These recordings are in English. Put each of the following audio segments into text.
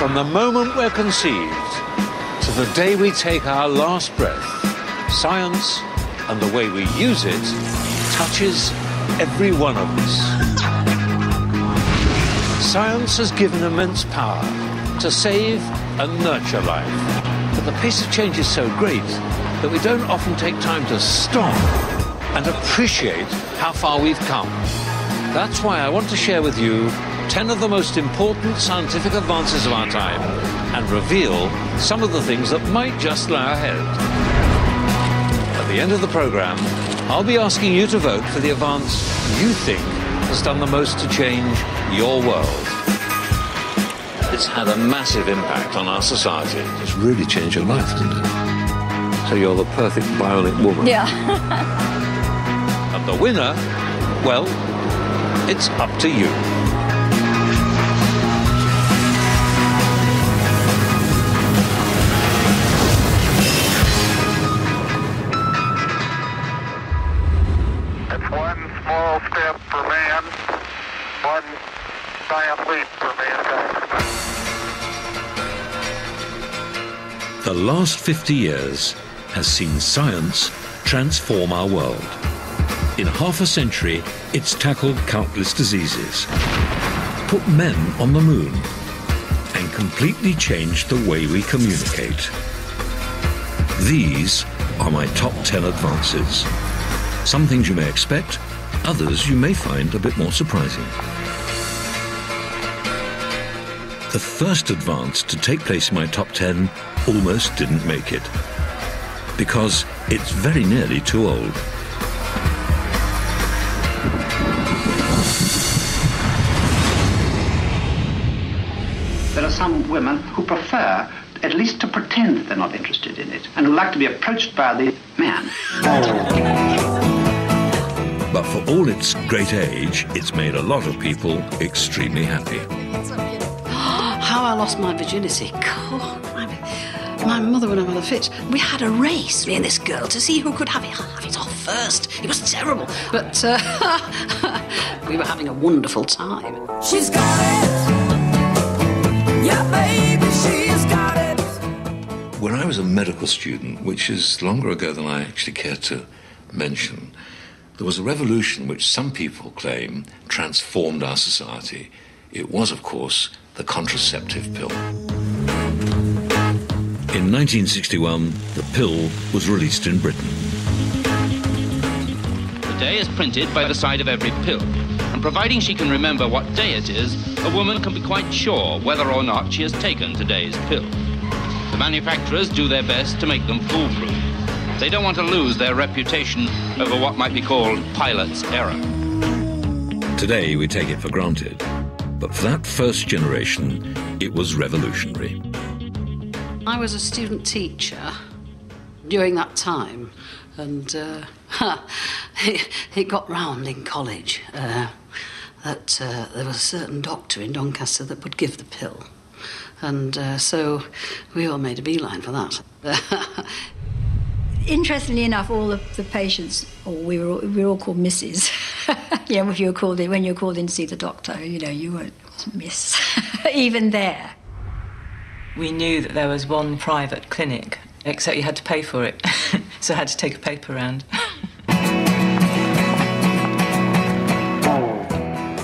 From the moment we're conceived to the day we take our last breath, science and the way we use it touches every one of us. Science has given immense power to save and nurture life. But the pace of change is so great that we don't often take time to stop and appreciate how far we've come. That's why I want to share with you 10 of the most important scientific advances of our time and reveal some of the things that might just lie ahead. At the end of the program, I'll be asking you to vote for the advance you think has done the most to change your world. It's had a massive impact on our society. It's really changed your life, didn't it? So you're the perfect bionic woman. Yeah. And the winner, well, it's up to you. It's one small step for man, one giant leap for mankind. The last 50 years has seen science transform our world. In half a century, it's tackled countless diseases, put men on the moon, and completely changed the way we communicate. These are my top 10 advances. Some things you may expect, others you may find a bit more surprising. The first advance to take place in my top 10 almost didn't make it, because it's very nearly too old. There are some women who prefer at least to pretend that they're not interested in it and who like to be approached by the man. But for all its great age, it's made a lot of people extremely happy. How I lost my virginity. God, my mother would have had a fit. We had a race, me and this girl, to see who could have it off first. It was terrible, but we were having a wonderful time. She's got it. Yeah, baby, she's got it. When I was a medical student, which is longer ago than I actually care to mention, there was a revolution which some people claim transformed our society. It was, of course, the contraceptive pill. In 1961, the pill was released in Britain. The day is printed by the side of every pill, and providing she can remember what day it is, a woman can be quite sure whether or not she has taken today's pill. The manufacturers do their best to make them foolproof. They don't want to lose their reputation over what might be called pilot's error. Today, we take it for granted. But for that first generation, it was revolutionary. I was a student teacher during that time, and it got round in college that there was a certain doctor in Doncaster that would give the pill. And so we all made a beeline for that. Interestingly enough, all of the patients, or we were all called Mrs. You know, if you were called in, when you were called in to see the doctor, you know, you weren't Miss, even there. We knew that there was one private clinic, except you had to pay for it, so I had to take a paper round.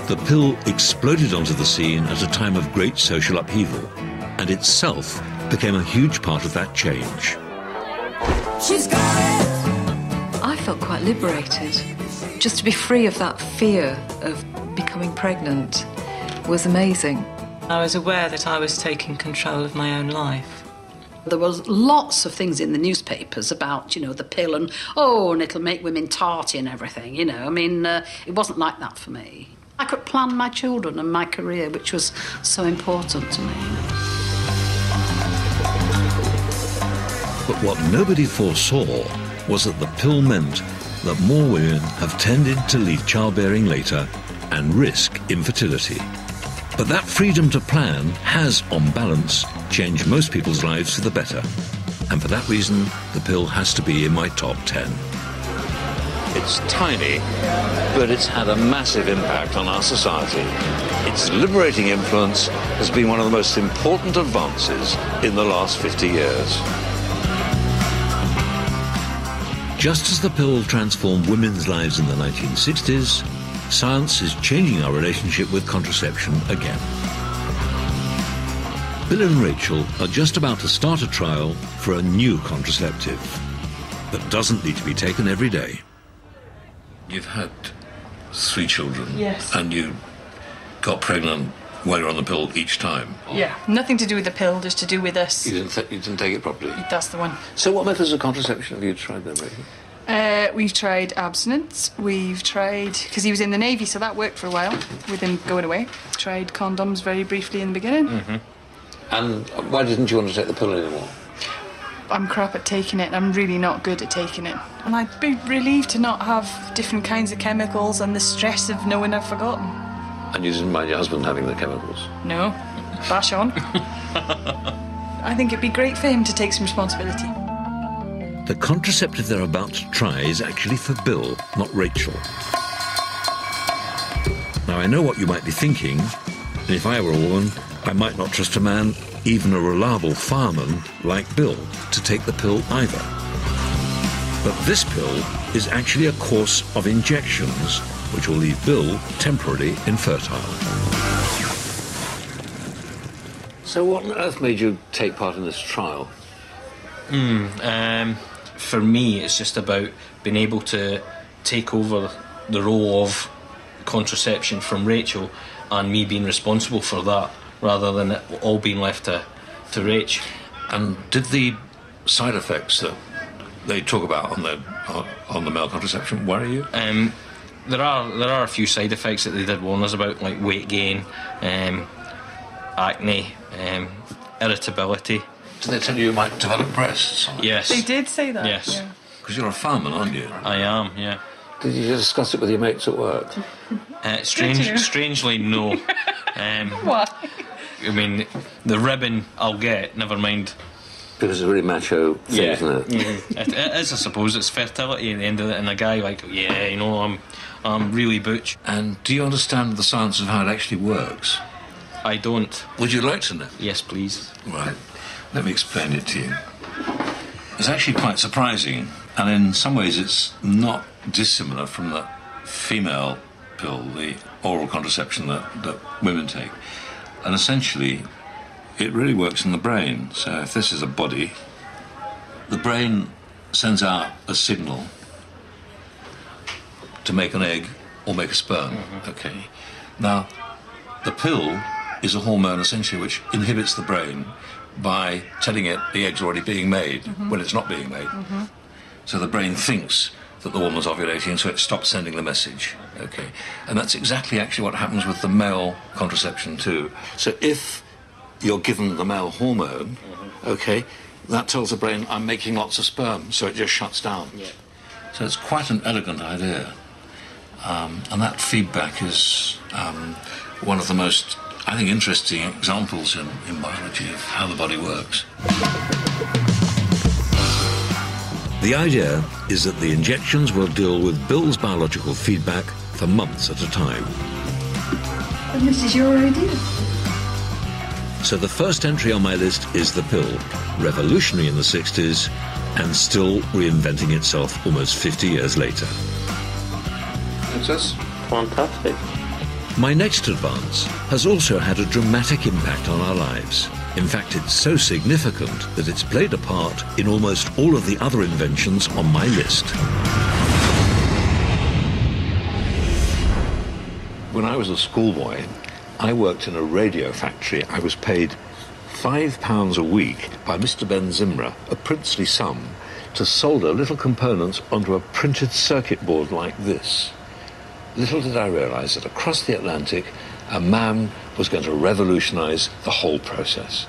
The pill exploded onto the scene at a time of great social upheaval, and itself became a huge part of that change. She's got it. I felt quite liberated. Just to be free of that fear of becoming pregnant was amazing. I was aware that I was taking control of my own life. There was lots of things in the newspapers about, you know, the pill and, oh, and it'll make women tarty and everything, you know. I mean, it wasn't like that for me. I could plan my children and my career, which was so important to me. But what nobody foresaw was that the pill meant that more women have tended to leave childbearing later and risk infertility. But that freedom to plan has, on balance, changed most people's lives for the better. And for that reason, the pill has to be in my top 10. It's tiny, but it's had a massive impact on our society. its liberating influence has been one of the most important advances in the last 50 years. Just as the pill transformed women's lives in the 1960s, science is changing our relationship with contraception again. Bill and Rachel are just about to start a trial for a new contraceptive that doesn't need to be taken every day. You've had 3 children. Yes. And you got pregnant while you're on the pill each time. Yeah, nothing to do with the pill, just to do with us. You didn't take it properly? That's the one. So what methods of contraception have you tried then, Rachel? We've tried abstinence. We've tried, because he was in the Navy, so that worked for a while, with him going away. Tried condoms very briefly in the beginning. Mm-hmm. And why didn't you want to take the pill anymore? I'm crap at taking it. I'm really not good at taking it. And I'd be relieved to not have different kinds of chemicals and the stress of knowing I've forgotten. And you didn't mind your husband having the chemicals? No. Bash on. I think it'd be great for him to take some responsibility. The contraceptive they're about to try is actually for Bill, not Rachel. Now, I know what you might be thinking, and if I were a woman, I might not trust a man, even a reliable fireman like Bill, to take the pill either. But this pill is actually a course of injections which will leave Bill temporarily infertile. So what on earth made you take part in this trial? For me, it's just about being able to take over the role of contraception from Rachel and me being responsible for that, rather than it all being left to Rach. And did the side effects that they talk about on the male contraception worry you? There are a few side effects that they did warn us about, like weight gain, acne, irritability. Did they tell you might develop breasts? Yes. They did say that? Yes. Because you're a fireman, aren't you? I am, yeah. Did you discuss it with your mates at work? Strangely, no. Why? I mean, the ribbon I'll get, never mind. Because it's a really macho thing, isn't it? Yeah. It is, I suppose. It's fertility at the end of it, and a guy like, yeah, you know, I'm really butch. And do you understand the science of how it actually works? I don't. Would you like to know? Yes, please. Right. Let me explain it to you. It's actually quite surprising, and in some ways it's not dissimilar from the female pill, the oral contraception that women take. And essentially, it really works in the brain. So if this is a body, the brain sends out a signal to make an egg or make a sperm. Mm-hmm. Okay. Now, the pill is a hormone essentially which inhibits the brain by telling it the egg's already being made when it's not being made. Mm-hmm. So the brain thinks that the woman's ovulating, so it stops sending the message. Okay. And that's exactly actually what happens with the male contraception too. So if you're given the male hormone, okay, that tells the brain, I'm making lots of sperm, so it just shuts down. Yeah. So it's quite an elegant idea. And that feedback is one of the most, I think, interesting examples in biology of how the body works. The idea is that the injections will deal with Bill's biological feedback for months at a time. And this is your idea? So the first entry on my list is the pill, revolutionary in the 60s and still reinventing itself almost 50 years later. It's just fantastic. My next advance has also had a dramatic impact on our lives. In fact, it's so significant that it's played a part in almost all of the other inventions on my list. When I was a schoolboy, I worked in a radio factory. I was paid £5 a week by Mr. Ben Zimra, a princely sum, to solder little components onto a printed circuit board like this. Little did I realise that across the Atlantic, a man was going to revolutionise the whole process.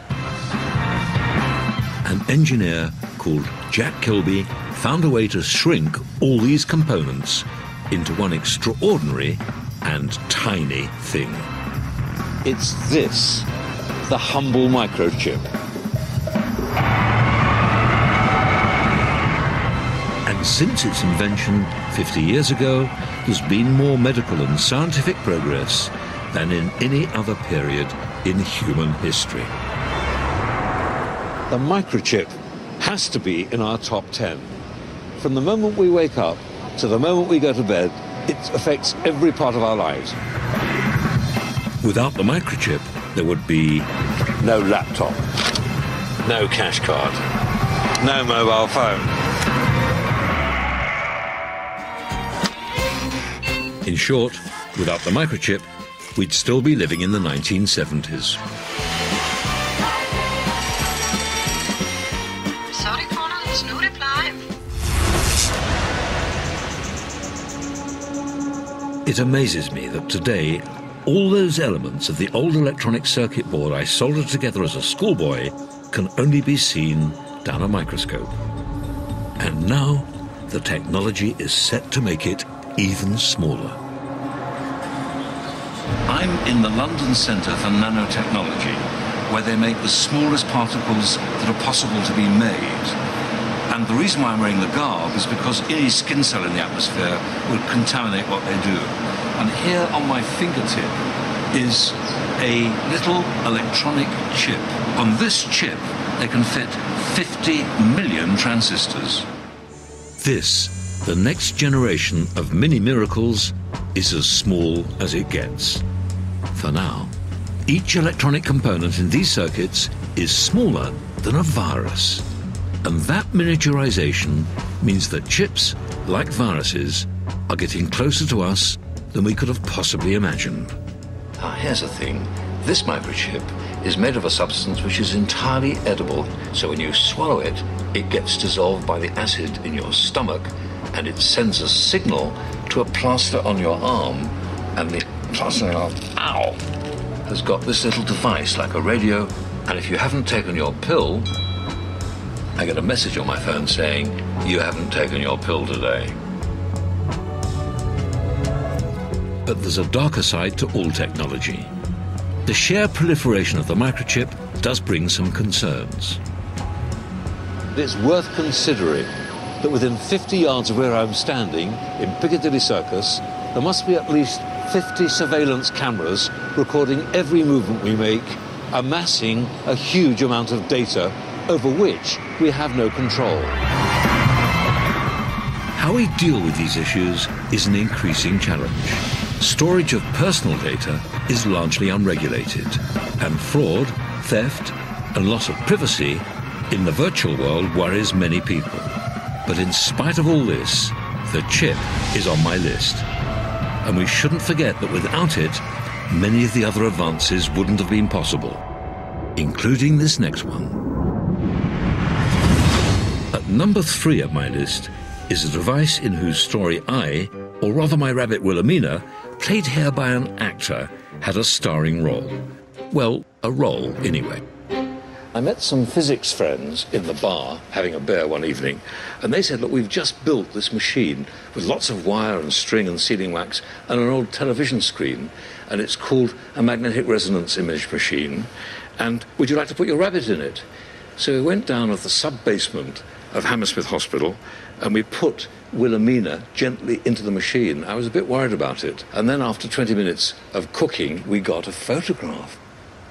An engineer called Jack Kilby found a way to shrink all these components into one extraordinary and tiny thing. It's this, the humble microchip. And since its invention 50 years ago, there's been more medical and scientific progress, than in any other period in human history. The microchip has to be in our top 10. From the moment we wake up to the moment we go to bed, it affects every part of our lives. Without the microchip, there would be no laptop, no cash card, no mobile phone. In short, without the microchip, we'd still be living in the 1970s. Sorry, Connor, there's no reply. It amazes me that today, all those elements of the old electronic circuit board I soldered together as a schoolboy can only be seen down a microscope. And now, the technology is set to make it even smaller. I'm in the London Centre for Nanotechnology, where they make the smallest particles that are possible to be made. And the reason why I'm wearing the garb is because any skin cell in the atmosphere would contaminate what they do. And here on my fingertip is a little electronic chip. On this chip, they can fit 50 million transistors. This, the next generation of mini miracles, is as small as it gets. For now, each electronic component in these circuits is smaller than a virus. And that miniaturization means that chips, like viruses, are getting closer to us than we could have possibly imagined. Now, here's the thing. This microchip is made of a substance which is entirely edible, so when you swallow it, it gets dissolved by the acid in your stomach, and it sends a signal to a plaster on your arm, and the plaster on your arm, ow, has got this little device like a radio, and if you haven't taken your pill, I get a message on my phone saying, you haven't taken your pill today. But there's a darker side to all technology. The sheer proliferation of the microchip does bring some concerns. It's worth considering that within 50 yards of where I'm standing, in Piccadilly Circus, there must be at least 50 surveillance cameras recording every movement we make, amassing a huge amount of data over which we have no control. How we deal with these issues is an increasing challenge. Storage of personal data is largely unregulated, and fraud, theft, and loss of privacy in the virtual world worries many people. But in spite of all this, the chip is on my list. And we shouldn't forget that without it, many of the other advances wouldn't have been possible, including this next one. At number 3 of my list is a device in whose story I, or rather my rabbit Wilhelmina, played here by an actor, had a starring role. Well, a role anyway. I met some physics friends in the bar having a beer one evening, and they said, look, we've just built this machine with lots of wire and string and sealing wax and an old television screen, and it's called a magnetic resonance image machine, and would you like to put your rabbit in it? So we went down of the sub-basement of Hammersmith Hospital, and we put Wilhelmina gently into the machine. I was a bit worried about it. And then after 20 minutes of cooking, we got a photograph.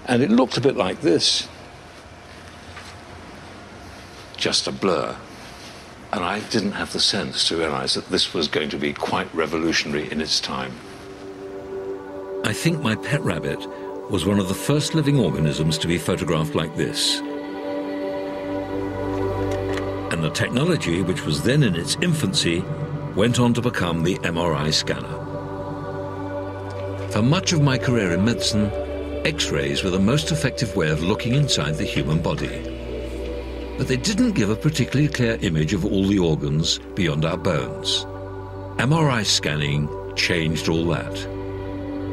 And it looked a bit like this. Just a blur. And I didn't have the sense to realize that this was going to be quite revolutionary in its time. I think my pet rabbit was one of the first living organisms to be photographed like this. And the technology, which was then in its infancy, went on to become the MRI scanner. For much of my career in medicine, X-rays were the most effective way of looking inside the human body. But they didn't give a particularly clear image of all the organs beyond our bones. MRI scanning changed all that.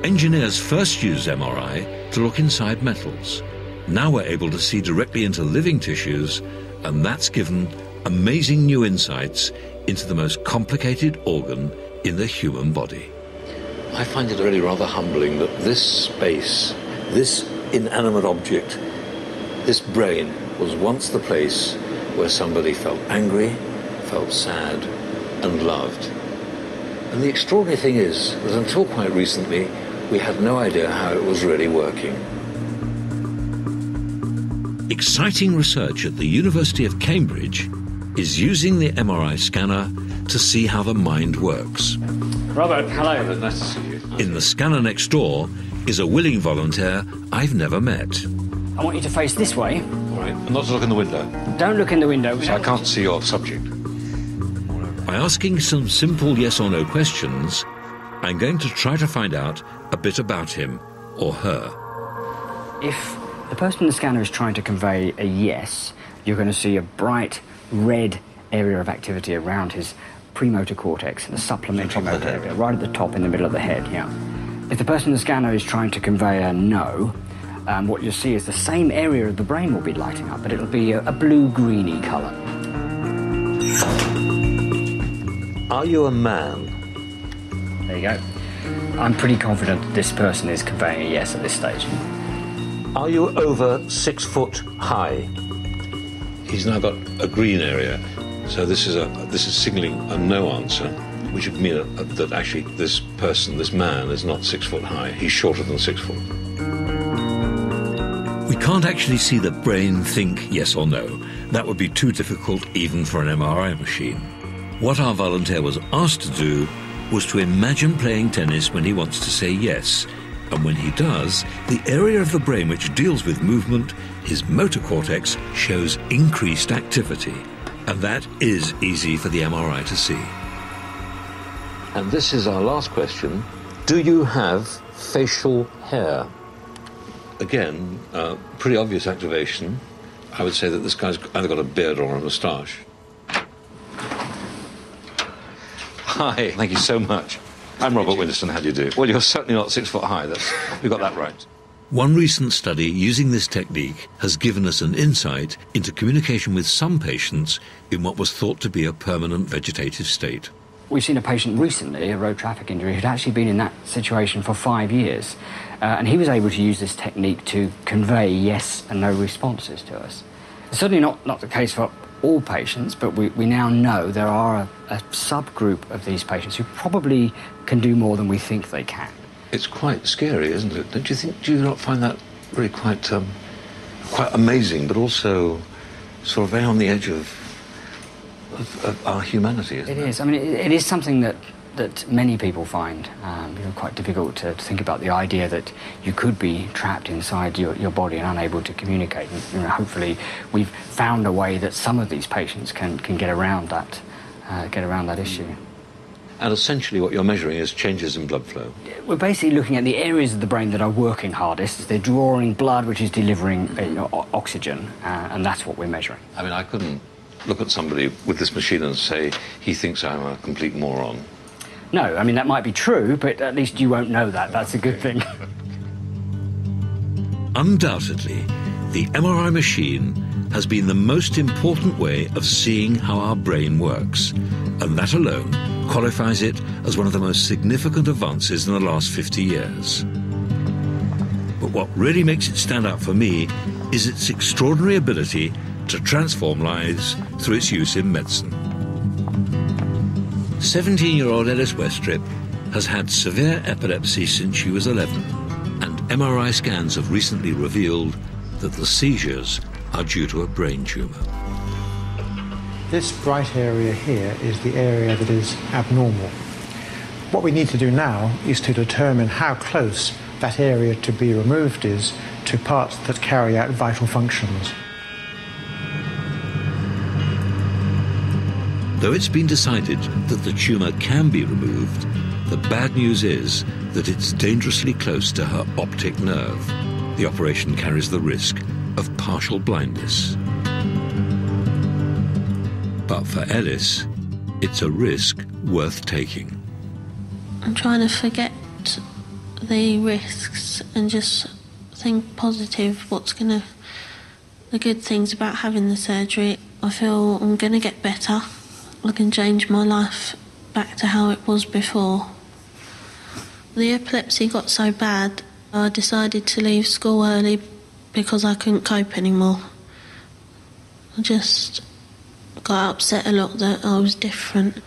Engineers first used MRI to look inside metals. Now we're able to see directly into living tissues, and that's given amazing new insights into the most complicated organ in the human body. I find it really rather humbling that this space, this inanimate object, this brain, was once the place where somebody felt angry, felt sad, and loved. And the extraordinary thing is that until quite recently, we had no idea how it was really working. Exciting research at the University of Cambridge is using the MRI scanner to see how the mind works. Robert, hello. Nice to see you. In the scanner next door is a willing volunteer I've never met. I want you to face this way. All right, and not to look in the window. Don't look in the window. So I can't see your subject. By asking some simple yes or no questions, I'm going to try to find out a bit about him or her. If the person in the scanner is trying to convey a yes, you're going to see a bright red area of activity around his premotor cortex, the supplementary motor area, right at the top in the middle of the head, yeah. If the person in the scanner is trying to convey a no, what you'll see is the same area of the brain will be lighting up, but it'll be a blue-greeny colour. Are you a man? There you go. I'm pretty confident that this person is conveying a yes at this stage. Are you over 6 foot high? He's now got a green area, so this is signalling a no answer, which would mean that actually this person, this man, is not 6 foot high. He's shorter than 6 foot. We can't actually see the brain think yes or no. That would be too difficult even for an MRI machine. What our volunteer was asked to do was to imagine playing tennis when he wants to say yes. And when he does, the area of the brain which deals with movement, his motor cortex, shows increased activity. And that is easy for the MRI to see. And this is our last question. Do you have facial hair? Again, pretty obvious activation. I would say that this guy's either got a beard or a moustache. Hi, thank you so much. I'm Robert Winniston, how do you do? Well, you're certainly not 6 foot high, we got that right. One recent study using this technique has given us an insight into communication with some patients in what was thought to be a permanent vegetative state. We've seen a patient recently, a road traffic injury, who'd actually been in that situation for 5 years. And he was able to use this technique to convey yes and no responses to us. It's certainly not the case for all patients, but we now know there are a subgroup of these patients who probably can do more than we think they can. It's quite scary, isn't it? Don't you think? Do you not find that really quite amazing, but also sort of very on the edge of our humanity? Isn't it? It is. I mean, it is something that many people find quite difficult to think about, the idea that you could be trapped inside your body and unable to communicate. And, hopefully, we've found a way that some of these patients can get around that issue. And essentially what you're measuring is changes in blood flow. We're basically looking at the areas of the brain that are working hardest. They're drawing blood which is delivering oxygen, and that's what we're measuring. I mean, I couldn't look at somebody with this machine and say, he thinks I'm a complete moron. No, I mean, that might be true, but at least you won't know that. That's a good thing. Undoubtedly, the MRI machine has been the most important way of seeing how our brain works, and that alone qualifies it as one of the most significant advances in the last 50 years. But what really makes it stand out for me is its extraordinary ability to transform lives through its use in medicine. 17-year-old Ellis Westrip has had severe epilepsy since she was 11, and MRI scans have recently revealed that the seizures are due to a brain tumour. This bright area here is the area that is abnormal. What we need to do now is to determine how close that area to be removed is to parts that carry out vital functions. Though it's been decided that the tumour can be removed, the bad news is that it's dangerously close to her optic nerve. The operation carries the risk of partial blindness. But for Ellis, it's a risk worth taking. I'm trying to forget the risks and just think positive, the good things about having the surgery. I feel I'm going to get better. I can change my life back to how it was before. The epilepsy got so bad, I decided to leave school early because I couldn't cope anymore. I just got upset a lot that I was different.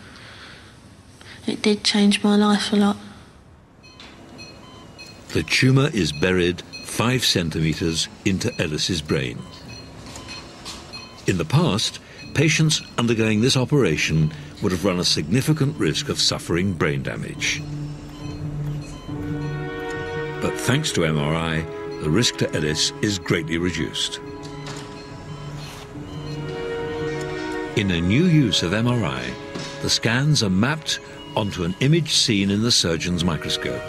It did change my life a lot. The tumour is buried 5 centimetres into Ellis's brain. In the past, patients undergoing this operation would have run a significant risk of suffering brain damage. But thanks to MRI, the risk to Ellis is greatly reduced. In a new use of MRI, the scans are mapped onto an image seen in the surgeon's microscope,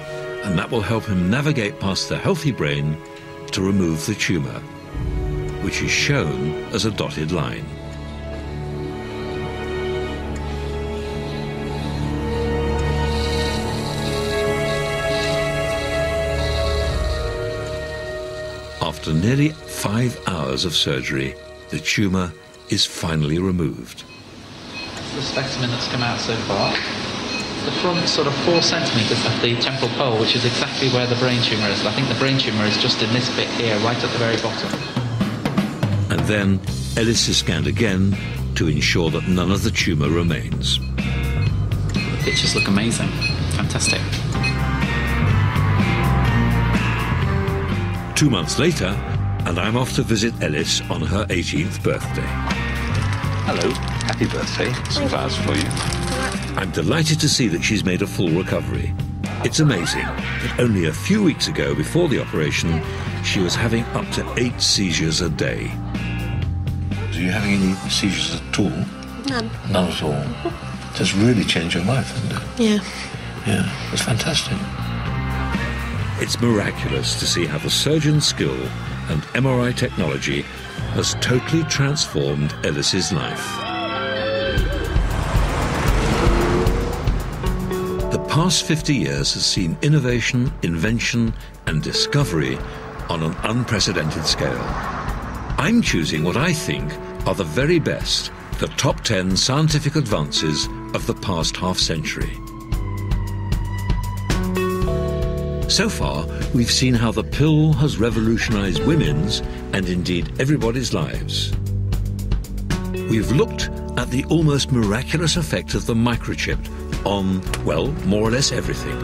and that will help him navigate past the healthy brain to remove the tumour, which is shown as a dotted line. After nearly 5 hours of surgery, the tumour is finally removed. The specimen that's come out so far. The front sort of 4 centimetres of the temporal pole, which is exactly where the brain tumour is. I think the brain tumour is just in this bit here, right at the very bottom. And then Ellis is scanned again to ensure that none of the tumour remains. The pictures look amazing. Fantastic. 2 months later, and I'm off to visit Ellis on her 18th birthday. Hello, happy birthday. Some flowers for you. I'm delighted to see that she's made a full recovery. It's amazing that only a few weeks ago, before the operation, she was having up to 8 seizures a day. Are you having any seizures at all? None. None at all. Just really changed your life, hasn't it? Yeah. Yeah, it's fantastic. It's miraculous to see how the surgeon's skill and MRI technology has totally transformed Ellis's life. The past 50 years has seen innovation, invention and discovery on an unprecedented scale. I'm choosing what I think are the very best, the top 10 scientific advances of the past half-century. So far, we've seen how the pill has revolutionised women's and indeed everybody's lives. We've looked at the almost miraculous effect of the microchip on, well, more or less everything.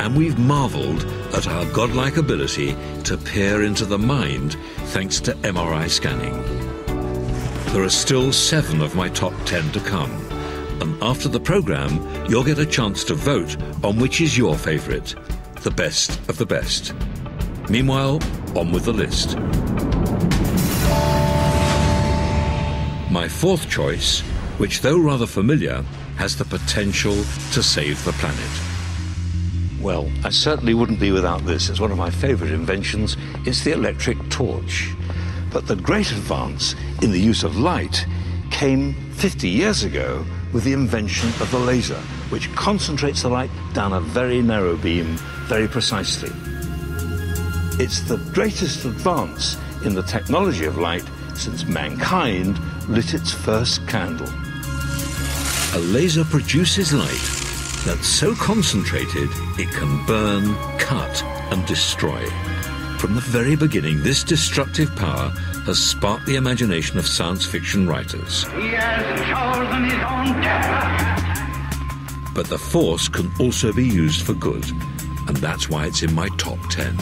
And we've marvelled at our godlike ability to peer into the mind thanks to MRI scanning. There are still 7 of my top 10 to come. And after the programme, you'll get a chance to vote on which is your favourite. The best of the best. Meanwhile, on with the list. My 4th choice, which though rather familiar, has the potential to save the planet. Well, I certainly wouldn't be without this. It's one of my favourite inventions. It's the electric torch. But the great advance in the use of light came 50 years ago with the invention of the laser, which concentrates the light down a very narrow beam very precisely. It's the greatest advance in the technology of light since mankind lit its first candle. A laser produces light that's so concentrated it can burn, cut and destroy. From the very beginning, this destructive power has sparked the imagination of science fiction writers. He has chosen his own death. But the force can also be used for good, and that's why it's in my top 10.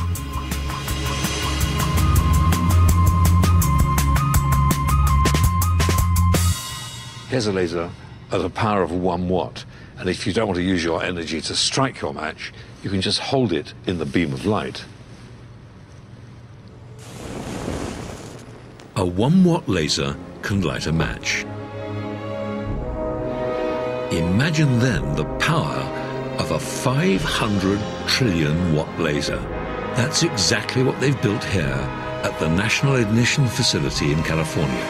Here's a laser at a power of 1 watt. And if you don't want to use your energy to strike your match, you can just hold it in the beam of light. A 1 watt laser can light a match. Imagine then the power of a 500 trillion watt laser. That's exactly what they've built here at the National Ignition Facility in California,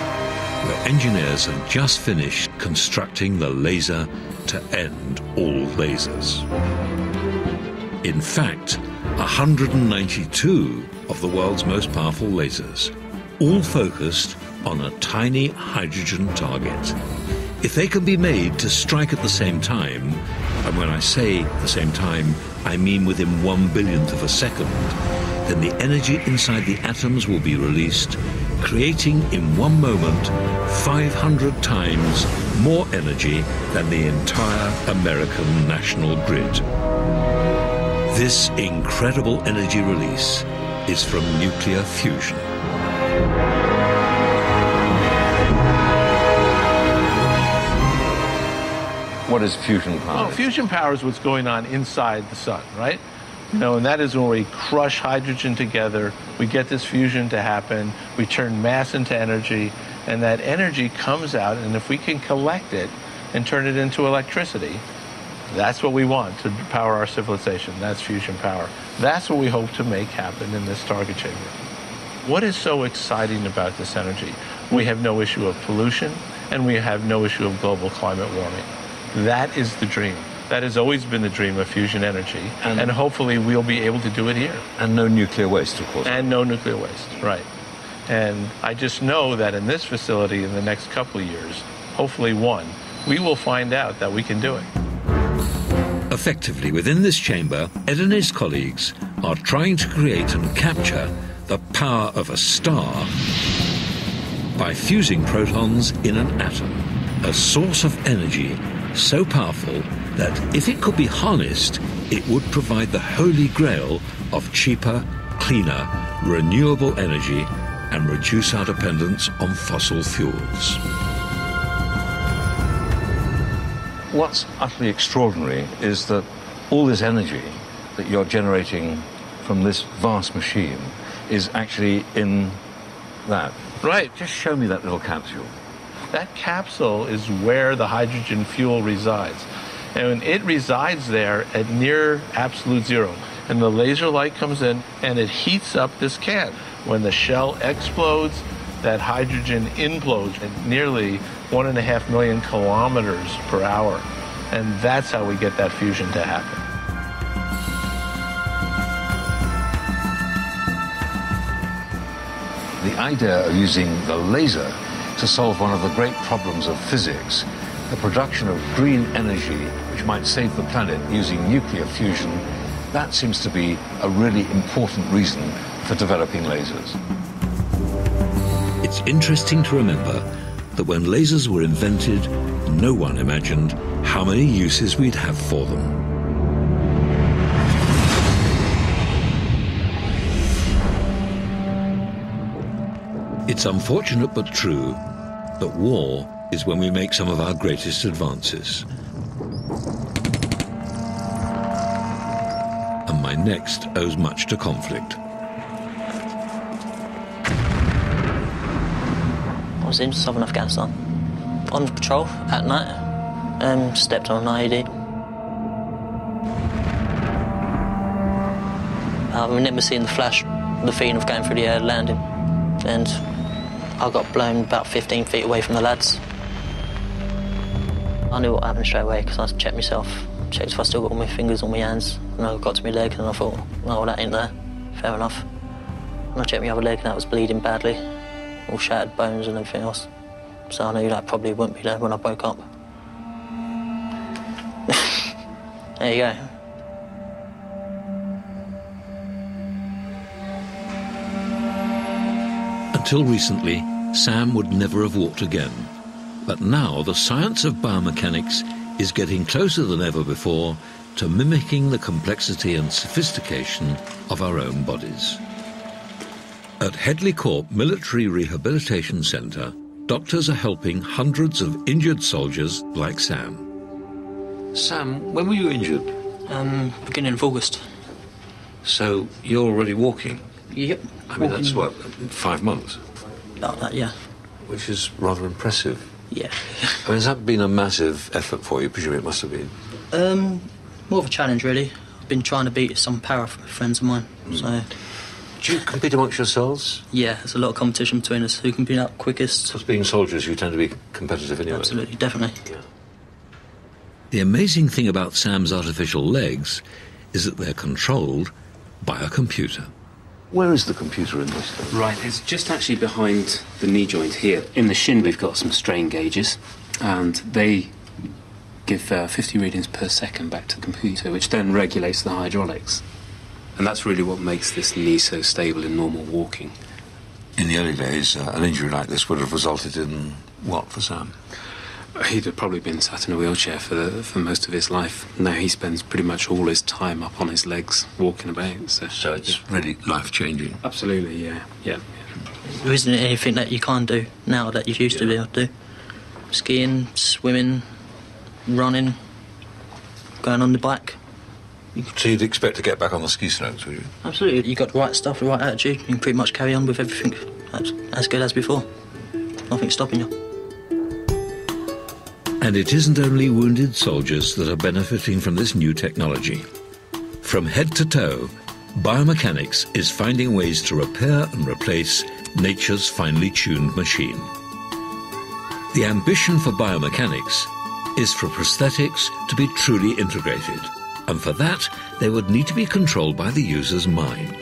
where engineers have just finished constructing the laser to end all lasers. In fact, 192 of the world's most powerful lasers, all focused on a tiny hydrogen target. If they can be made to strike at the same time, and when I say the same time, I mean within 1/1000th of a second, then the energy inside the atoms will be released, creating in one moment 500 times more energy than the entire American national grid. This incredible energy release is from nuclear fusion. What is fusion power? Well, fusion power is what's going on inside the sun, right? You know, and that is when we crush hydrogen together, we get this fusion to happen, we turn mass into energy, and that energy comes out, and if we can collect it and turn it into electricity, that's what we want to power our civilization. That's fusion power. That's what we hope to make happen in this target chamber. What is so exciting about this energy? We have no issue of pollution, and we have no issue of global climate warming. That is the dream. That has always been the dream of fusion energy, and hopefully we'll be able to do it here. And no nuclear waste, of course. And no nuclear waste, right. And I just know that in this facility in the next couple of years, hopefully one, we will find out that we can do it. Effectively, within this chamber, Ed and his colleagues are trying to create and capture the power of a star by fusing protons in an atom, a source of energy so powerful that if it could be harnessed, it would provide the holy grail of cheaper, cleaner, renewable energy and reduce our dependence on fossil fuels. What's utterly extraordinary is that all this energy that you're generating from this vast machine is actually in that. Right. Just show me that little capsule. That capsule is where the hydrogen fuel resides. And it resides there at near absolute zero. And the laser light comes in and it heats up this can. When the shell explodes, that hydrogen implodes at nearly 1.5 million kilometers per hour. And that's how we get that fusion to happen. The idea of using the laser to solve one of the great problems of physics, the production of green energy which might save the planet using nuclear fusion, that seems to be a really important reason for developing lasers. It's interesting to remember that when lasers were invented, no one imagined how many uses we'd have for them. It's unfortunate but true that war is when we make some of our greatest advances. And my next owes much to conflict. I was in southern Afghanistan, on patrol at night, stepped on an IED. I remember seeing the flash, the feeling of going through the air, landing, and I got blown about 15 feet away from the lads. I knew what happened straight away because I checked myself, checked if I still got all my fingers on my hands, and I got to my leg and I thought, oh, well, that ain't there, fair enough. And I checked my other leg and that was bleeding badly, all shattered bones and everything else. So I knew that probably wouldn't be there when I woke up. There you go. Until recently, Sam would never have walked again. But now the science of biomechanics is getting closer than ever before to mimicking the complexity and sophistication of our own bodies. At Headley Corp Military Rehabilitation Centre, doctors are helping hundreds of injured soldiers like Sam. Sam, when were you injured? Beginning of August. So you're already walking? Yep. I mean, that's what, 5 months? About that, yeah. Which is rather impressive. Yeah. I mean, has that been a massive effort for you? Presumably it must have been. More of a challenge, really. I've been trying to beat some power from friends of mine, so... Do you compete amongst yourselves? Yeah, there's a lot of competition between us. Who can be up quickest? Because being soldiers, you tend to be competitive anyway. Absolutely, definitely. Yeah. The amazing thing about Sam's artificial legs is that they're controlled by a computer. Where is the computer in this thing? Right, it's just actually behind the knee joint here. In the shin we've got some strain gauges, and they give 50 readings per second back to the computer, which then regulates the hydraulics. And that's really what makes this knee so stable in normal walking. In the early days, an injury like this would have resulted in what for Sam? He'd have probably been sat in a wheelchair for most of his life. Now he spends pretty much all his time up on his legs, walking about. So it's really life-changing. Absolutely, yeah. There isn't anything that you can't do now that you used to be able to do. Skiing, swimming, running, going on the bike. So you'd expect to get back on the ski slopes, would you? Absolutely. You got the right stuff, the right attitude, you can pretty much carry on with everything as good as before. Nothing stopping you. And it isn't only wounded soldiers that are benefiting from this new technology. From head to toe, biomechanics is finding ways to repair and replace nature's finely tuned machine. The ambition for biomechanics is for prosthetics to be truly integrated, and for that they would need to be controlled by the user's mind.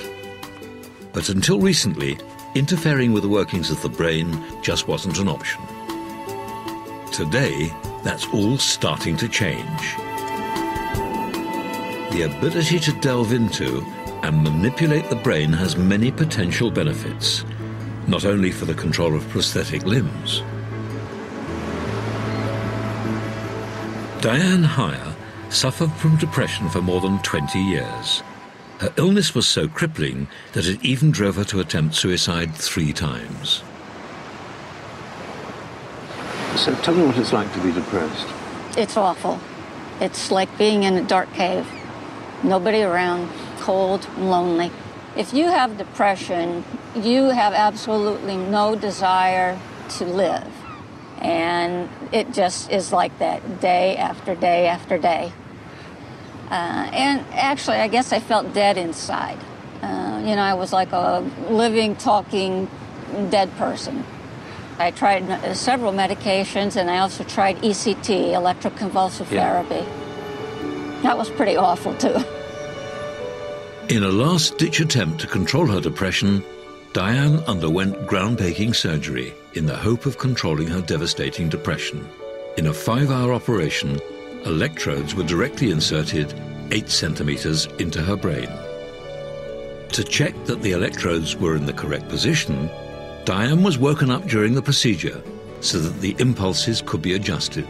But until recently, interfering with the workings of the brain just wasn't an option. Today, that's all starting to change. The ability to delve into and manipulate the brain has many potential benefits, not only for the control of prosthetic limbs. Diane Heyer suffered from depression for more than 20 years. Her illness was so crippling that it even drove her to attempt suicide 3 times. So tell me what it's like to be depressed. It's awful. It's like being in a dark cave. Nobody around, cold, and lonely. If you have depression, you have absolutely no desire to live. And it just is like that day after day after day. And actually, I guess I felt dead inside. I was like a living, talking, dead person. I tried several medications, and I also tried ECT, electroconvulsive therapy. That was pretty awful, too. In a last-ditch attempt to control her depression, Diane underwent groundbreaking surgery in the hope of controlling her devastating depression. In a 5-hour operation, electrodes were directly inserted 8 centimeters into her brain. To check that the electrodes were in the correct position, Diane was woken up during the procedure so that the impulses could be adjusted.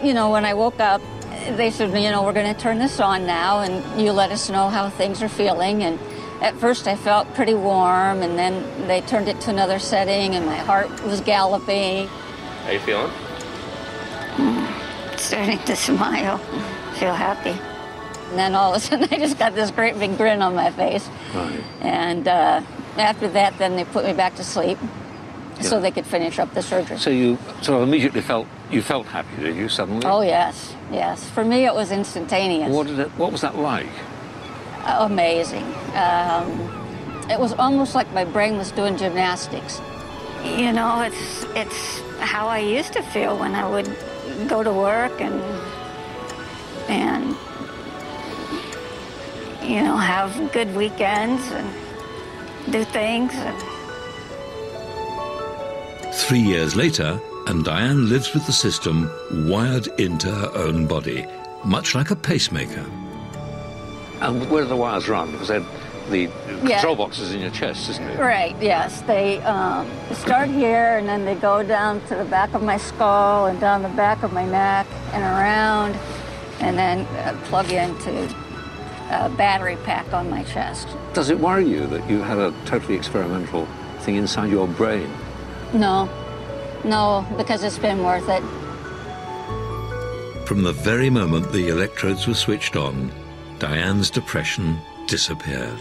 When I woke up, they said, we're going to turn this on now, and you let us know how things are feeling. And at first I felt pretty warm, and then they turned it to another setting, and my heart was galloping. How you feeling? Starting to smile, feel happy. And then all of a sudden I just got this great big grin on my face. Right. And after that, then they put me back to sleep so they could finish up the surgery. So you sort of immediately felt happy, did you, suddenly? Oh, yes. For me, it was instantaneous. What was that like? Amazing. It was almost like my brain was doing gymnastics. It's how I used to feel when I would go to work and have good weekends and do things. 3 years later, and Diane lives with the system wired into her own body, much like a pacemaker. And where do the wires run? Because the control box is in your chest, isn't it? Right, yes. They start here, and then they go down to the back of my skull and down the back of my neck and around, and then plug into a battery pack on my chest. Does it worry you that you had a totally experimental thing inside your brain? No, because it's been worth it. From the very moment the electrodes were switched on, Diane's depression disappeared.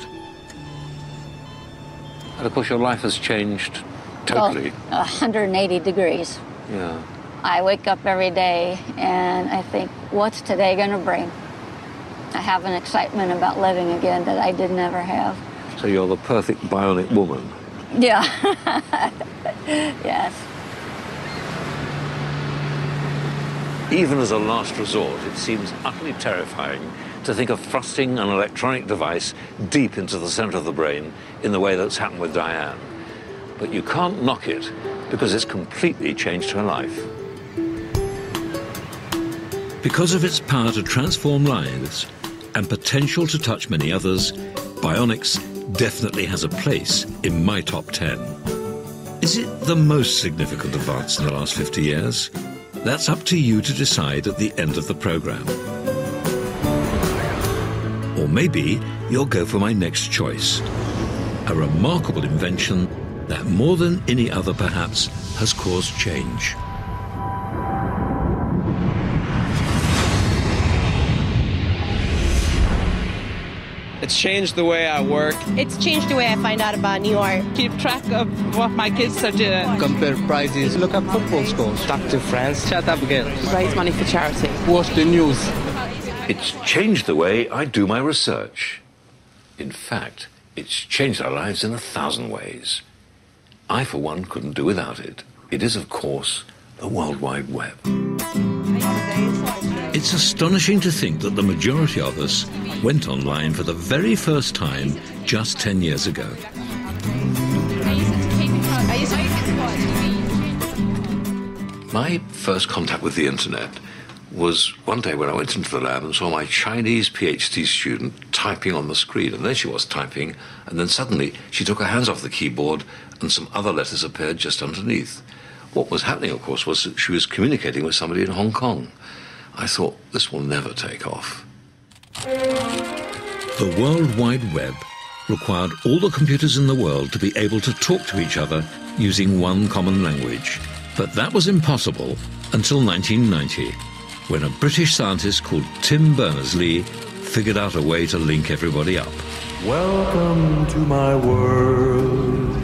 And of course your life has changed totally. 180 degrees. Yeah. I wake up every day and I think, what's today going to bring? I have an excitement about living again that I did never have. So you're the perfect bionic woman. Yeah. Yes. Even as a last resort, it seems utterly terrifying to think of thrusting an electronic device deep into the center of the brain in the way that's happened with Diane. But you can't knock it because it's completely changed her life. Because of its power to transform lives and potential to touch many others, bionics definitely has a place in my top 10. Is it the most significant advance in the last 50 years? That's up to you to decide at the end of the programme. Or maybe you'll go for my next choice. A remarkable invention that more than any other perhaps has caused change. It's changed the way I work. It's changed the way I find out about New York. Keep track of what my kids are doing. Compare prices. Look up football scores. Talk to friends. Chat up girls. Raise money for charity. Watch the news. It's changed the way I do my research. In fact, it's changed our lives in 1,000 ways. I, for one, couldn't do without it. It is, of course, the World Wide Web. It's astonishing to think that the majority of us went online for the very first time just 10 years ago. My first contact with the internet was one day when I went into the lab and saw my Chinese PhD student typing on the screen, and there she was typing, and then suddenly she took her hands off the keyboard and some other letters appeared just underneath. What was happening, of course, was that she was communicating with somebody in Hong Kong. I thought, this will never take off. The World Wide Web required all the computers in the world to be able to talk to each other using one common language. But that was impossible until 1990, when a British scientist called Tim Berners-Lee figured out a way to link everybody up. Welcome to my world.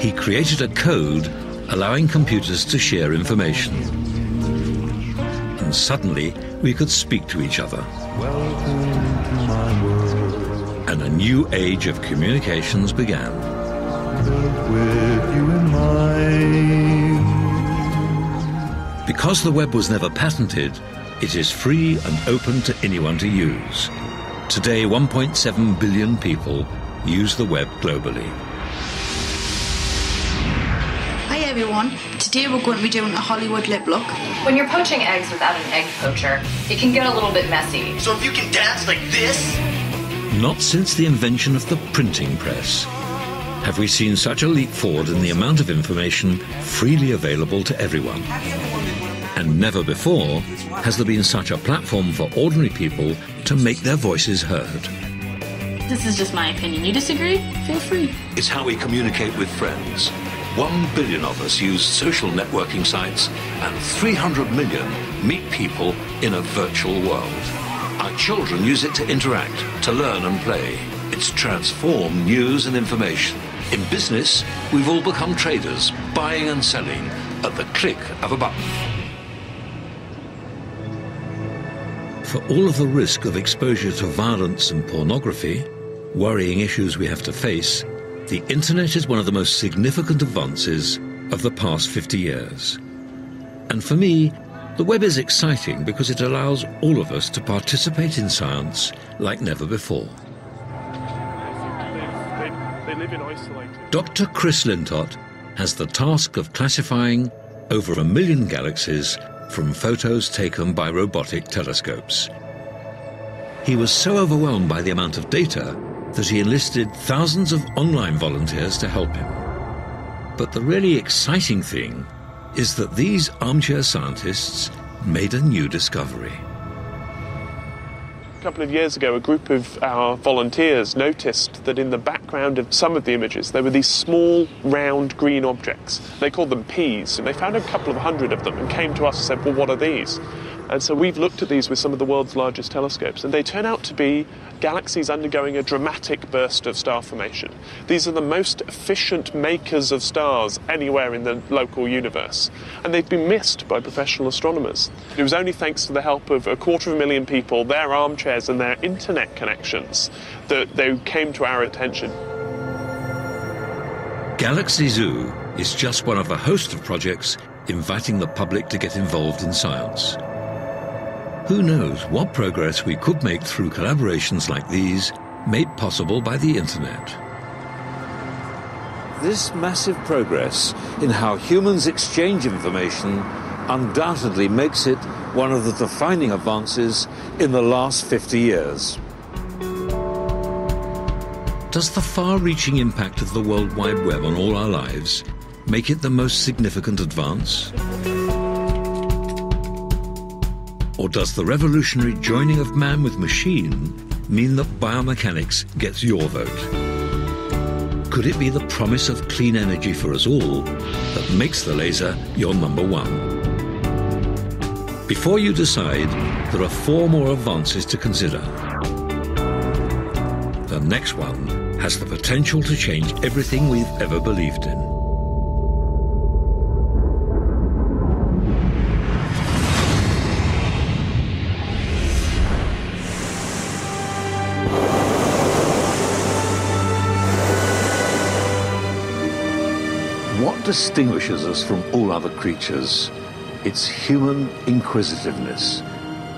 He created a code allowing computers to share information. And suddenly, we could speak to each other. Welcome to my world. And a new age of communications began. With you in mind. Because the web was never patented, it is free and open to anyone to use. Today, 1.7 billion people use the web globally. Hi everyone, today we're going to be doing a Hollywood lip look. When you're poaching eggs without an egg poacher, it can get a little bit messy. So if you can dance like this? Not since the invention of the printing press have we seen such a leap forward in the amount of information freely available to everyone. And never before has there been such a platform for ordinary people to make their voices heard. This is just my opinion. You disagree? Feel free. It's how we communicate with friends. 1 billion of us use social networking sites, and 300 million meet people in a virtual world. Our children use it to interact, to learn and play. It's transformed news and information. In business, we've all become traders, buying and selling at the click of a button. For all of the risk of exposure to violence and pornography, worrying issues we have to face, the internet is one of the most significant advances of the past 50 years. And for me, the web is exciting because it allows all of us to participate in science like never before. They live in isolated. Dr. Chris Lintott has the task of classifying over 1 million galaxies from photos taken by robotic telescopes. He was so overwhelmed by the amount of data that he enlisted thousands of online volunteers to help him. But the really exciting thing is that these armchair scientists made a new discovery. A couple of years ago, a group of our volunteers noticed that in the background of some of the images there were these small, round, green objects. They called them peas, and they found a couple of hundred of them and came to us and said, well, what are these? And so we've looked at these with some of the world's largest telescopes, and they turn out to be galaxies undergoing a dramatic burst of star formation. These are the most efficient makers of stars anywhere in the local universe, and they've been missed by professional astronomers. It was only thanks to the help of 250,000 people, their armchairs and their internet connections, that they came to our attention. Galaxy Zoo is just one of a host of projects inviting the public to get involved in science. Who knows what progress we could make through collaborations like these, made possible by the internet. This massive progress in how humans exchange information undoubtedly makes it one of the defining advances in the last 50 years. Does the far-reaching impact of the World Wide Web on all our lives make it the most significant advance? Or does the revolutionary joining of man with machine mean that biomechanics gets your vote? Could it be the promise of clean energy for us all that makes the laser your number one? Before you decide, there are 4 more advances to consider. The next one has the potential to change everything we've ever believed in. What distinguishes us from all other creatures? It's human inquisitiveness.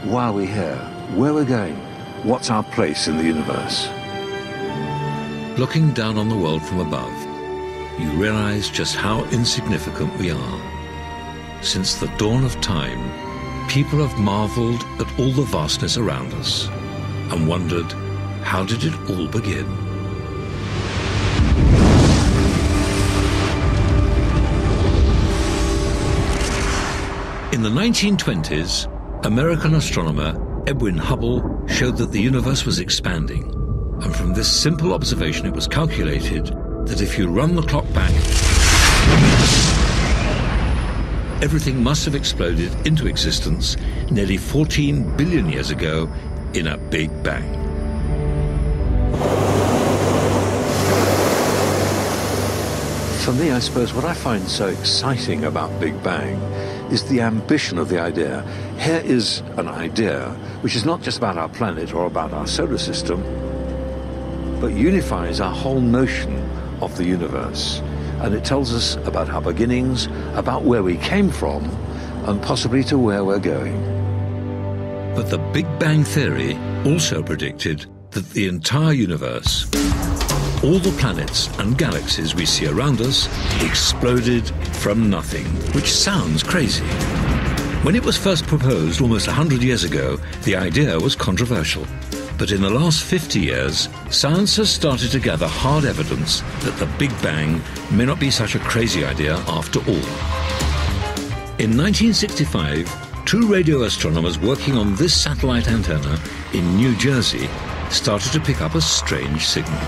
Why are we here? Where we're going? What's our place in the universe? Looking down on the world from above, you realize just how insignificant we are. Since the dawn of time, people have marveled at all the vastness around us and wondered, how did it all begin? In the 1920s, American astronomer Edwin Hubble showed that the universe was expanding. And from this simple observation, it was calculated that if you run the clock back, everything must have exploded into existence nearly 14 billion years ago in a Big Bang. For me, I suppose what I find so exciting about Big Bang is the ambition of the idea. Here is an idea which is not just about our planet or about our solar system, but unifies our whole notion of the universe. And it tells us about our beginnings, about where we came from, and possibly to where we're going. But the Big Bang Theory also predicted that the entire universe, all the planets and galaxies we see around us, exploded from nothing, which sounds crazy. When it was first proposed almost 100 years ago, the idea was controversial. But in the last 50 years, science has started to gather hard evidence that the Big Bang may not be such a crazy idea after all. In 1965, 2 radio astronomers working on this satellite antenna in New Jersey started to pick up a strange signal.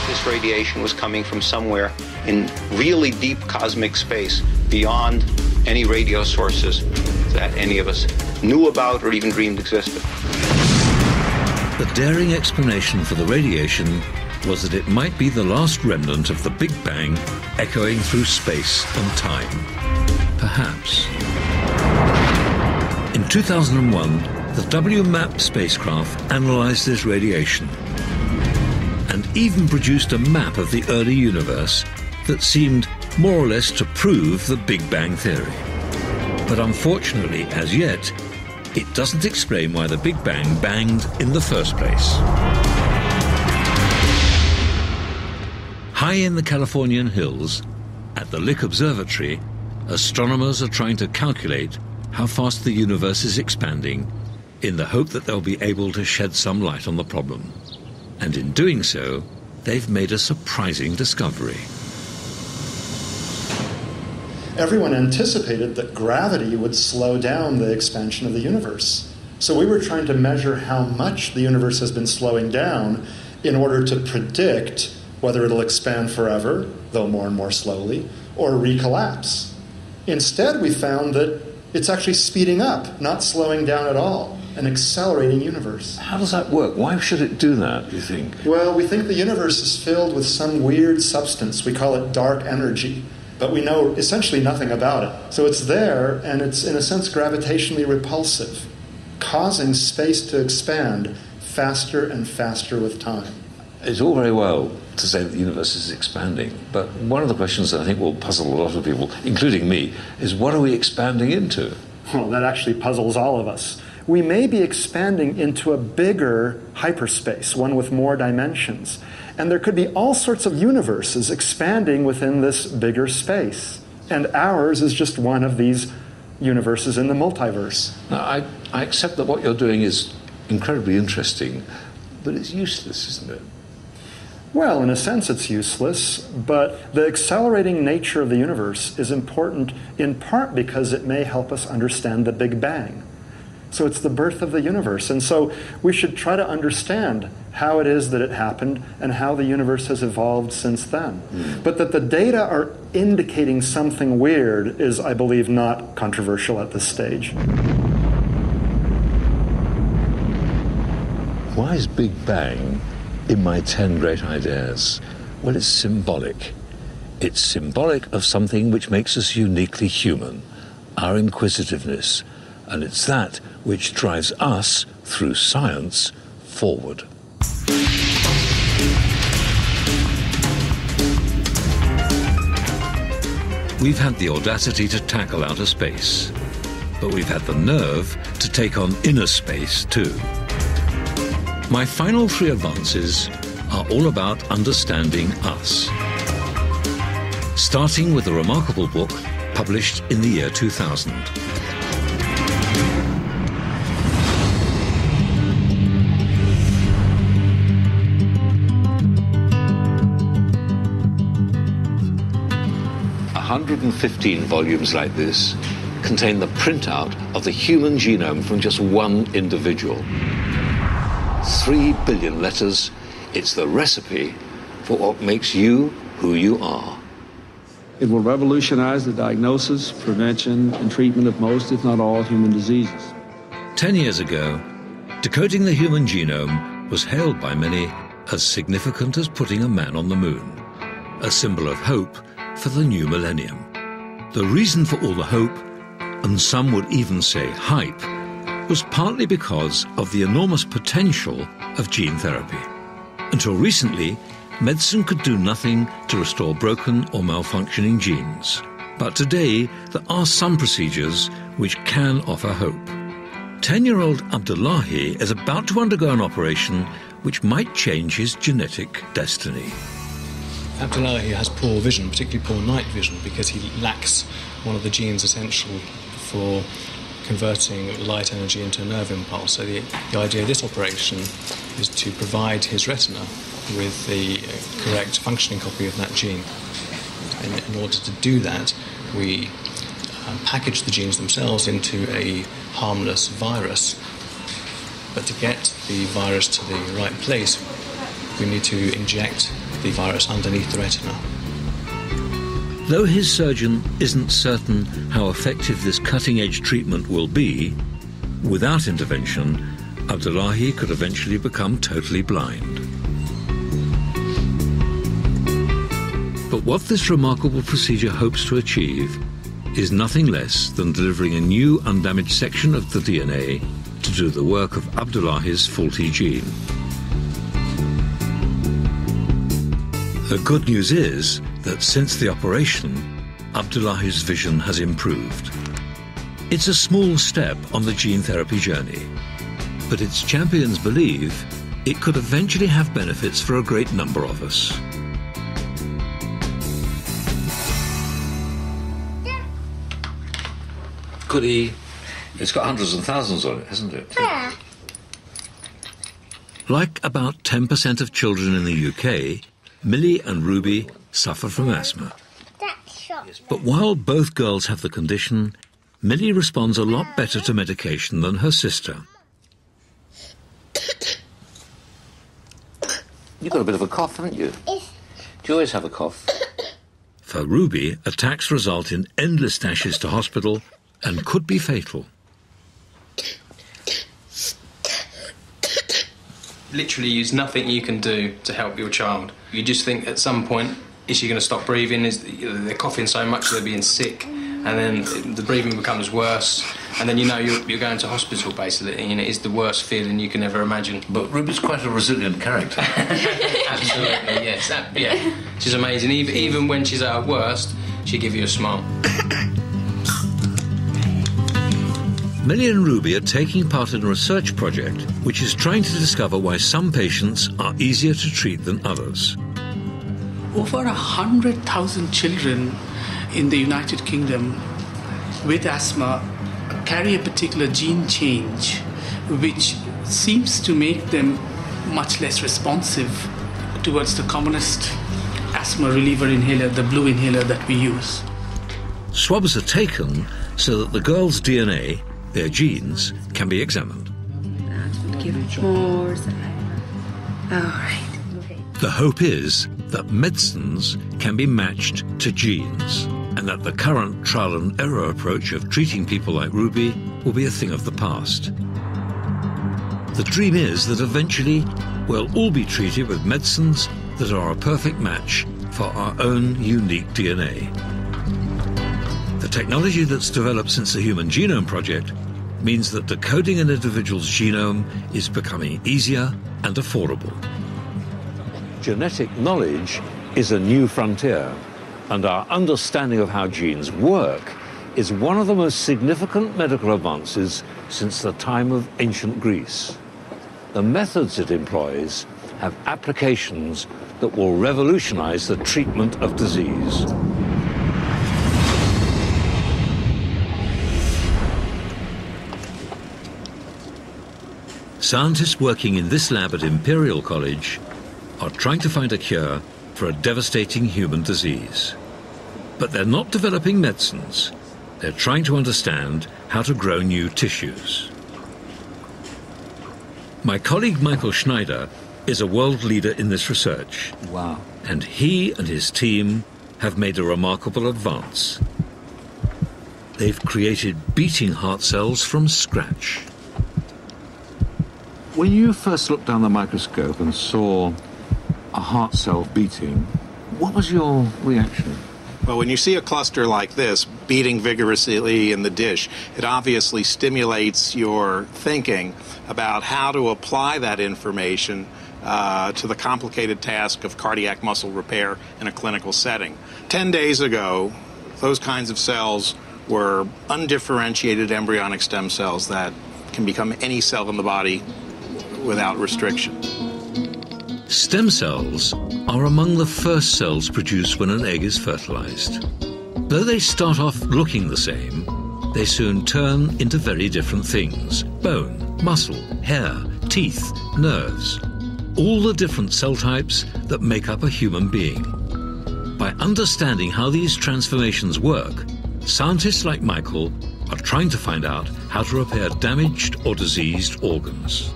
This radiation was coming from somewhere in really deep cosmic space beyond any radio sources that any of us knew about or even dreamed existed. The daring explanation for the radiation was that it might be the last remnant of the Big Bang echoing through space and time. Perhaps. In 2001, the WMAP spacecraft analyzed this radiation and even produced a map of the early universe that seemed more or less to prove the Big Bang Theory. But unfortunately, as yet, it doesn't explain why the Big Bang banged in the first place. High in the Californian hills, at the Lick Observatory, astronomers are trying to calculate how fast the universe is expanding in the hope that they'll be able to shed some light on the problem. And in doing so, they've made a surprising discovery. Everyone anticipated that gravity would slow down the expansion of the universe. So we were trying to measure how much the universe has been slowing down in order to predict whether it'll expand forever, though more and more slowly, or recollapse. Instead, we found that it's actually speeding up, not slowing down at all, an accelerating universe. How does that work? Why should it do that, do you think? Well, we think the universe is filled with some weird substance. We call it dark energy. But we know essentially nothing about it. So it's there, and it's, in a sense, gravitationally repulsive, causing space to expand faster and faster with time. It's all very well to say that the universe is expanding, but one of the questions that I think will puzzle a lot of people, including me, is what are we expanding into? Well, that actually puzzles all of us. We may be expanding into a bigger hyperspace, one with more dimensions. And there could be all sorts of universes expanding within this bigger space. And ours is just one of these universes in the multiverse. Now, I accept that what you're doing is incredibly interesting, but it's useless, isn't it? Well, in a sense it's useless, but the accelerating nature of the universe is important in part because it may help us understand the Big Bang. So it's the birth of the universe, and so we should try to understand how it is that it happened and how the universe has evolved since then. But that the data are indicating something weird is, I believe, not controversial at this stage. Why is Big Bang in my 10 great ideas? Well, it's symbolic. It's symbolic of something which makes us uniquely human, our inquisitiveness, and it's that which drives us, through science, forward. We've had the audacity to tackle outer space, but we've had the nerve to take on inner space too. My final 3 advances are all about understanding us. Starting with a remarkable book published in the year 2000. "115 volumes like this contain the printout of the human genome from just one individual. 3 billion letters. It's the recipe for what makes you who you are." It will revolutionize the diagnosis, prevention, and treatment of most, if not all, human diseases. 10 years ago, decoding the human genome was hailed by many as significant as putting a man on the moon, a symbol of hope for the new millennium. The reason for all the hope, and some would even say hype, was partly because of the enormous potential of gene therapy. Until recently, medicine could do nothing to restore broken or malfunctioning genes. But today, there are some procedures which can offer hope. 10-year-old Abdullahi is about to undergo an operation which might change his genetic destiny. Abdullahi has poor vision, particularly poor night vision, because he lacks one of the genes essential for converting light energy into a nerve impulse. So the idea of this operation is to provide his retina with the correct functioning copy of that gene. And in order to do that, we package the genes themselves into a harmless virus. But to get the virus to the right place, we need to inject the virus underneath the retina. Though his surgeon isn't certain how effective this cutting-edge treatment will be, without intervention, Abdullahi could eventually become totally blind. But what this remarkable procedure hopes to achieve is nothing less than delivering a new undamaged section of the DNA to do the work of Abdullahi's faulty gene. The good news is that since the operation, Abdullahi's vision has improved. It's a small step on the gene therapy journey, but its champions believe it could eventually have benefits for a great number of us. Could he? It's got hundreds and thousands on it, hasn't it? Yeah. Like about 10% of children in the UK, Millie and Ruby suffer from asthma. But while both girls have the condition, Millie responds a lot better to medication than her sister. You've got a bit of a cough, haven't you? Do you always have a cough? For Ruby, attacks result in endless dashes to hospital and could be fatal. Literally, there's nothing you can do to help your child. You just think at some point, is she going to stop breathing? They're coughing so much they're being sick, and then the breathing becomes worse, and then you know you're going to hospital basically, and it is the worst feeling you can ever imagine. But Ruby's quite a resilient character. Absolutely, yes. Yeah. She's amazing. Even when she's at her worst, she'll give you a smile. Millie and Ruby are taking part in a research project which is trying to discover why some patients are easier to treat than others. Over 100,000 children in the United Kingdom with asthma carry a particular gene change which seems to make them much less responsive towards the commonest asthma reliever inhaler, the blue inhaler that we use. Swabs are taken so that the girl's DNA, their genes, can be examined. Give more. All right. The hope is that medicines can be matched to genes, and that the current trial and error approach of treating people like Ruby will be a thing of the past. The dream is that eventually we'll all be treated with medicines that are a perfect match for our own unique DNA. The technology that's developed since the Human Genome Project means that decoding an individual's genome is becoming easier and affordable. Genetic knowledge is a new frontier, and our understanding of how genes work is one of the most significant medical advances since the time of ancient Greece. The methods it employs have applications that will revolutionize the treatment of disease. Scientists working in this lab at Imperial College are trying to find a cure for a devastating human disease. But they're not developing medicines. They're trying to understand how to grow new tissues. My colleague Michael Schneider is a world leader in this research. Wow. And he and his team have made a remarkable advance. They've created beating heart cells from scratch. When you first looked down the microscope and saw a heart cell beating, what was your reaction? Well, when you see a cluster like this beating vigorously in the dish, it obviously stimulates your thinking about how to apply that information to the complicated task of cardiac muscle repair in a clinical setting. 10 days ago, those kinds of cells were undifferentiated embryonic stem cells that can become any cell in the body without restriction. Stem cells are among the first cells produced when an egg is fertilized. Though they start off looking the same, they soon turn into very different things: bone, muscle, hair, teeth, nerves. All the different cell types that make up a human being. By understanding how these transformations work, scientists like Michael are trying to find out how to repair damaged or diseased organs.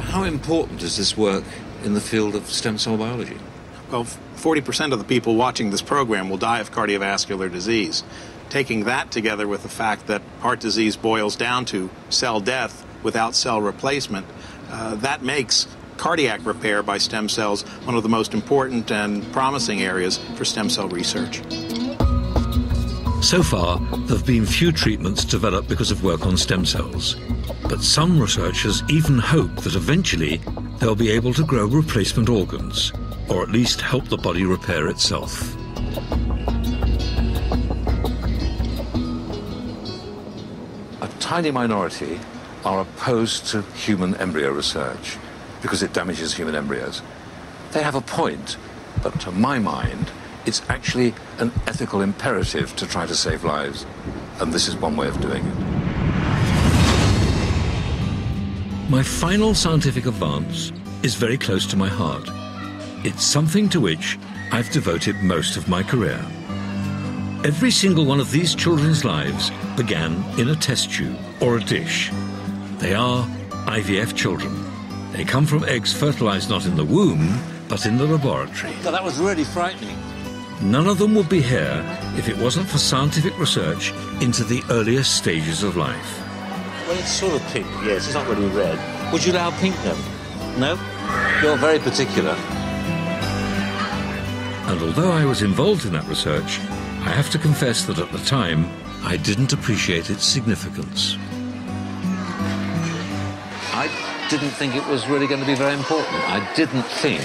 How important is this work in the field of stem cell biology? Well, 40% of the people watching this program will die of cardiovascular disease. Taking that together with the fact that heart disease boils down to cell death without cell replacement, that makes cardiac repair by stem cells one of the most important and promising areas for stem cell research. So far, there have been few treatments developed because of work on stem cells. But some researchers even hope that eventually they'll be able to grow replacement organs, or at least help the body repair itself. A tiny minority are opposed to human embryo research because it damages human embryos. They have a point, but to my mind, it's actually an ethical imperative to try to save lives, and this is one way of doing it. My final scientific advance is very close to my heart. It's something to which I've devoted most of my career. Every single one of these children's lives began in a test tube or a dish. They are IVF children. They come from eggs fertilized not in the womb, but in the laboratory. God, that was really frightening. None of them would be here if it wasn't for scientific research into the earliest stages of life. Well, it's sort of pink, yes. It's not really red. Would you allow pink, then? No? You're very particular. And although I was involved in that research, I have to confess that at the time, I didn't appreciate its significance. I didn't think it was really going to be very important. I didn't think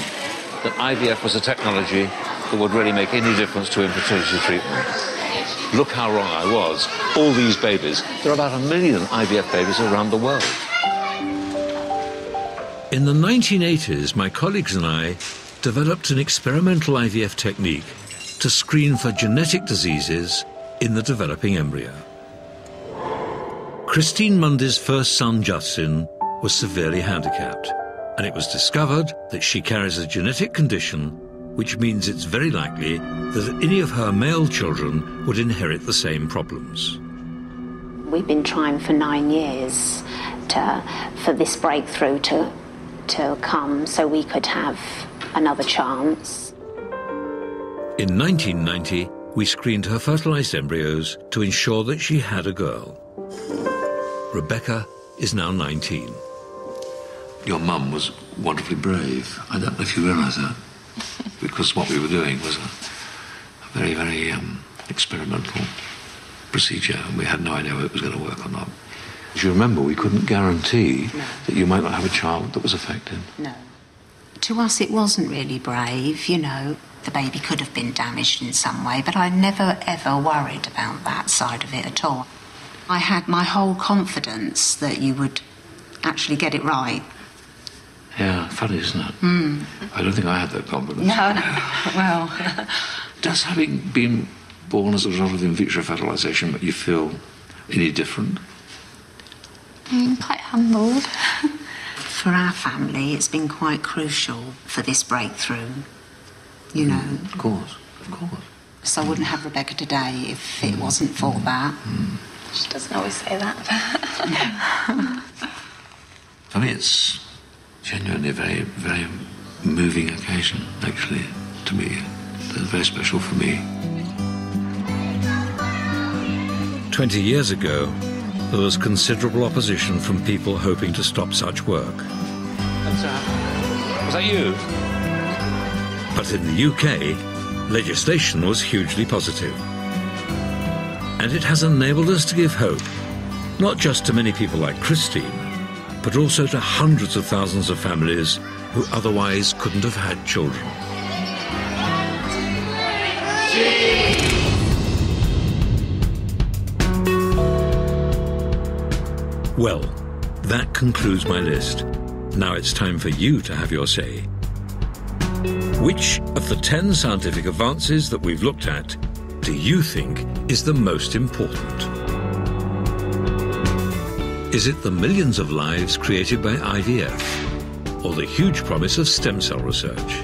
that IVF was a technology that would really make any difference to infertility treatment. Look how wrong I was. All these babies. There are about 1 million IVF babies around the world. In the 1980s, my colleagues and I developed an experimental IVF technique to screen for genetic diseases in the developing embryo. Christine Mundy's first son, Justin, was severely handicapped, and it was discovered that she carries a genetic condition which means it's very likely that any of her male children would inherit the same problems. We've been trying for 9 years for this breakthrough to come so we could have another chance. In 1990, we screened her fertilized embryos to ensure that she had a girl. Rebecca is now 19. Your mum was wonderfully brave. I don't know if you realise that, because what we were doing was a very, very experimental procedure, and we had no idea whether it was going to work or not. Do you remember, we couldn't guarantee that you might not have a child that was affected? No. To us, it wasn't really brave, you know. The baby could have been damaged in some way, but I never, ever worried about that side of it at all. I had my whole confidence that you would actually get it right. Yeah, funny, isn't it? Mm. I don't think I had that confidence. No. Well... Does having been born as a result of in vitro fertilisation make you feel any different? Quite humbled. For our family, it's been quite crucial for this breakthrough, you know. Of course, of course. So I wouldn't have Rebecca today if it wasn't for that. She doesn't always say that. For me, it's genuinely a very, very moving occasion, actually, to me. It's very special for me. 20 years ago, there was considerable opposition from people hoping to stop such work. Was that you? But in the UK, legislation was hugely positive. And it has enabled us to give hope, not just to many people like Christine, but also to hundreds of thousands of families who otherwise couldn't have had children. Well, that concludes my list. Now it's time for you to have your say. Which of the 10 scientific advances that we've looked at do you think is the most important? Is it the millions of lives created by IVF, or the huge promise of stem cell research?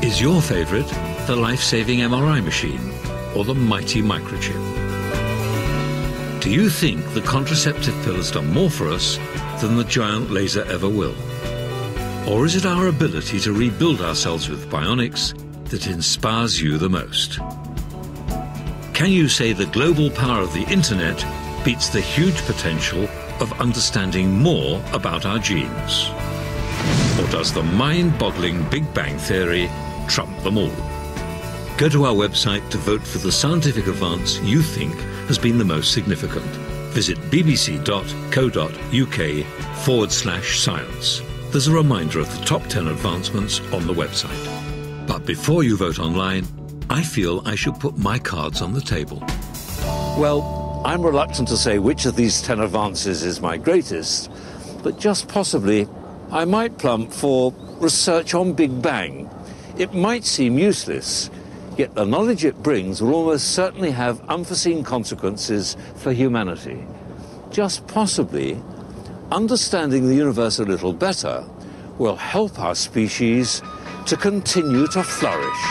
Is your favourite the life-saving MRI machine, or the mighty microchip? Do you think the contraceptive pill has done more for us than the giant laser ever will? Or is it our ability to rebuild ourselves with bionics that inspires you the most? Can you say the global power of the internet beats the huge potential of understanding more about our genes? Or does the mind-boggling Big Bang Theory trump them all? Go to our website to vote for the scientific advance you think has been the most significant. Visit bbc.co.uk/science. There's a reminder of the top 10 advancements on the website. But before you vote online, I feel I should put my cards on the table. Well, I'm reluctant to say which of these 10 advances is my greatest, but just possibly I might plump for research on Big Bang. It might seem useless, yet the knowledge it brings will almost certainly have unforeseen consequences for humanity. Just possibly, understanding the universe a little better will help our species to continue to flourish.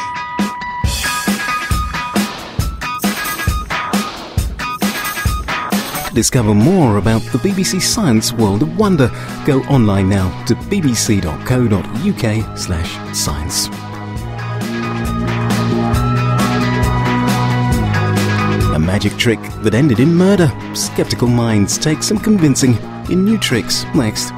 To discover more about the BBC Science World of Wonder, go online now to bbc.co.uk/science. A magic trick that ended in murder. Skeptical minds take some convincing in new tricks next.